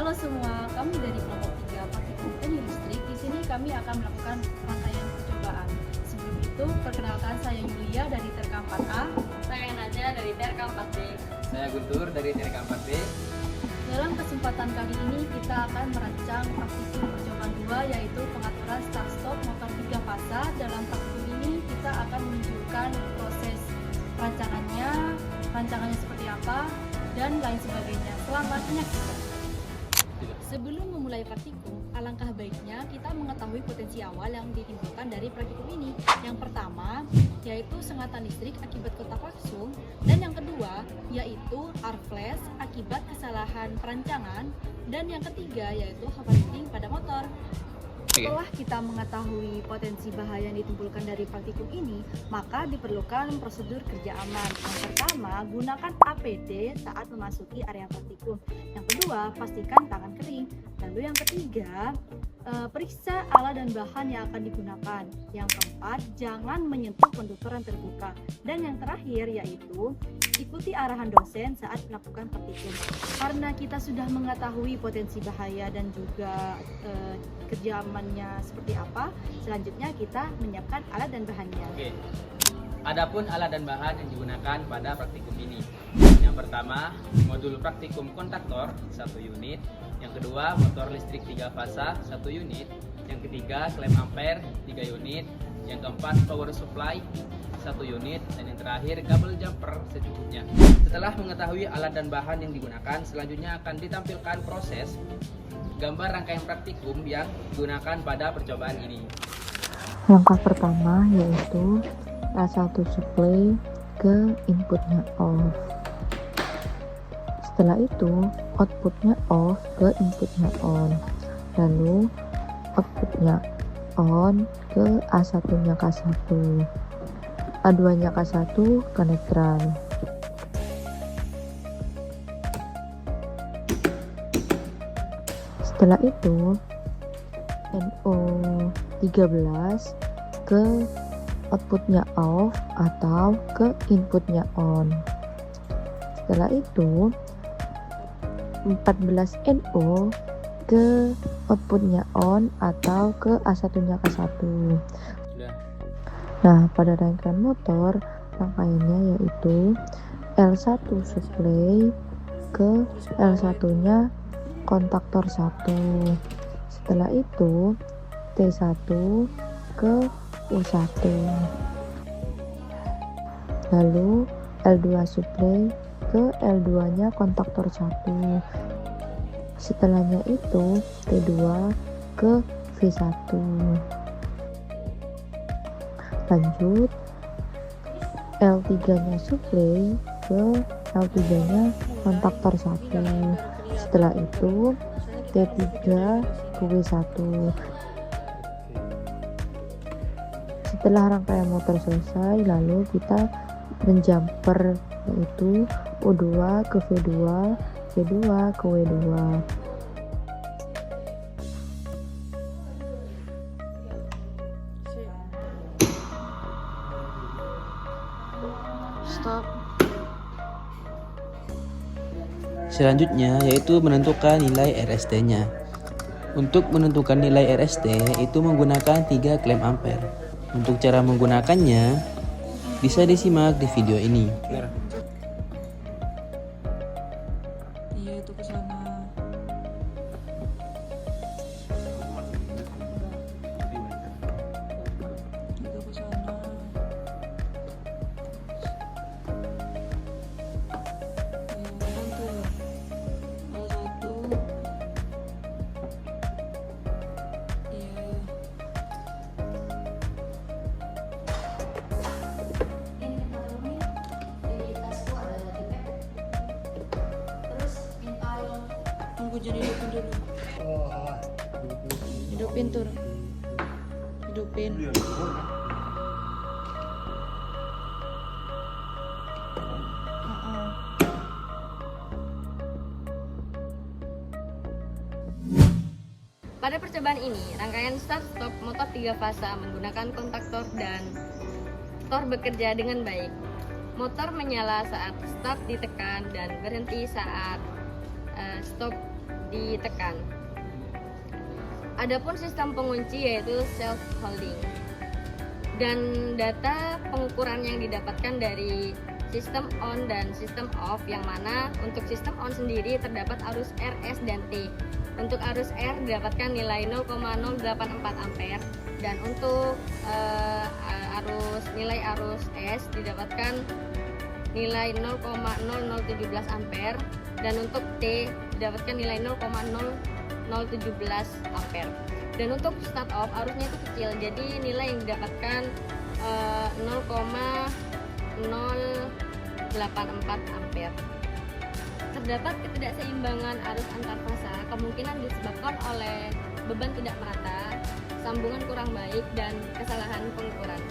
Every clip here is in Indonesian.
Halo semua, kami dari kelompok 3 Praktikum Teknik Listrik. Di sini kami akan melakukan rangkaian percobaan. Sebelum itu, perkenalkan saya Yulia dari TRK 4A. Saya Naja dari TRK 4B. Saya Guntur dari TRK 4B. Dalam kesempatan kali ini kita akan merancang praktikum percobaan 2, yaitu pengaturan start-stop motor 3 fasa. Dalam praktikum ini kita akan menunjukkan proses rancangannya seperti apa, dan lain sebagainya. Selamat menyaksikan. Sebelum memulai praktikum, alangkah baiknya kita mengetahui potensi awal yang ditimbulkan dari praktikum ini. Yang pertama, yaitu sengatan listrik akibat kontak langsung, dan yang kedua, yaitu arc flash akibat kesalahan perancangan, dan yang ketiga, yaitu overheating pada motor. Setelah kita mengetahui potensi bahaya yang ditimbulkan dari praktikum ini, maka diperlukan prosedur kerja aman. Yang pertama, gunakan APD saat memasuki area praktikum. Yang kedua, pastikan tangan kering. Lalu yang ketiga, periksa alat dan bahan yang akan digunakan. Yang keempat, jangan menyentuh konduktor yang terbuka. Dan yang terakhir yaitu ikuti arahan dosen saat melakukan praktikum. Karena kita sudah mengetahui potensi bahaya dan juga kerja amannya seperti apa, selanjutnya kita menyiapkan alat dan bahannya. Oke. Adapun alat dan bahan yang digunakan pada praktikum ini. Yang pertama, modul praktikum kontaktor 1 unit. Yang kedua, motor listrik 3 fasa 1 unit. Yang ketiga, klem ampere 3 unit. Yang keempat, power supply 1 unit. Dan yang terakhir, kabel jumper secukupnya. Setelah mengetahui alat dan bahan yang digunakan, selanjutnya akan ditampilkan proses gambar rangkaian praktikum yang digunakan pada percobaan ini. Langkah pertama yaitu L1 supply ke inputnya off. Setelah itu outputnya off ke inputnya on. Lalu outputnya on ke A1 nya K1, A2 nya K1 ke netral. Setelah itu NO13 ke outputnya off atau ke inputnya on. Setelah itu 14 NO ke outputnya on atau ke A1 nya K1. Nah, pada rangkaian motor, rangkaiannya yaitu L1 supply ke L1 nya kontaktor 1. Setelah itu T1 ke U1. Lalu L2 supply ke L2 nya kontaktor 1. Setelahnya itu T2 ke V1. Lanjut L3 nya supply ke L3 nya kontaktor 1. Setelah itu T3 ke W1. Setelah rangkaian motor selesai, lalu kita menjumper yaitu U2 ke V2, V2 ke W2. Stop. Selanjutnya yaitu menentukan nilai RST-nya. Untuk menentukan nilai RST itu menggunakan 3 klem ampere. Untuk cara menggunakannya bisa disimak di video ini. Iya, itu ke sana. Itu ke sana. Jadi hidupin dulu. Hidupin tur. Hidupin. Pada percobaan ini, rangkaian start-stop motor 3 fasa menggunakan kontaktor dan tor bekerja dengan baik. Motor menyala saat start ditekan dan berhenti saat stop ditekan. Adapun sistem pengunci yaitu self holding. Dan data pengukuran yang didapatkan dari sistem on dan sistem off, yang mana untuk sistem on sendiri terdapat arus RS dan T. Untuk arus R didapatkan nilai 0,084 ampere dan untuk nilai arus S didapatkan nilai 0,0017 ampere dan untuk T didapatkan nilai 0,0017 ampere. Dan untuk start off arusnya itu kecil, jadi nilai yang didapatkan 0,084 ampere. Terdapat ketidakseimbangan arus antar fasa, kemungkinan disebabkan oleh beban tidak merata, sambungan kurang baik, dan kesalahan pengukuran.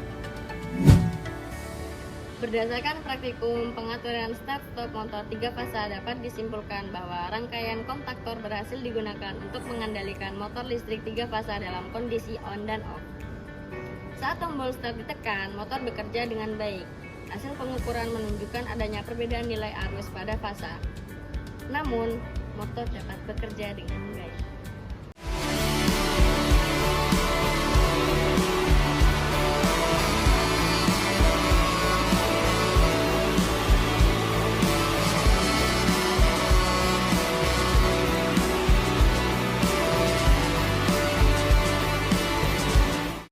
Berdasarkan praktikum pengaturan start-stop motor 3 fasa dapat disimpulkan bahwa rangkaian kontaktor berhasil digunakan untuk mengendalikan motor listrik 3 fasa dalam kondisi on dan off. Saat tombol start ditekan, motor bekerja dengan baik. Hasil pengukuran menunjukkan adanya perbedaan nilai arus pada fasa. Namun, motor dapat bekerja dengan baik.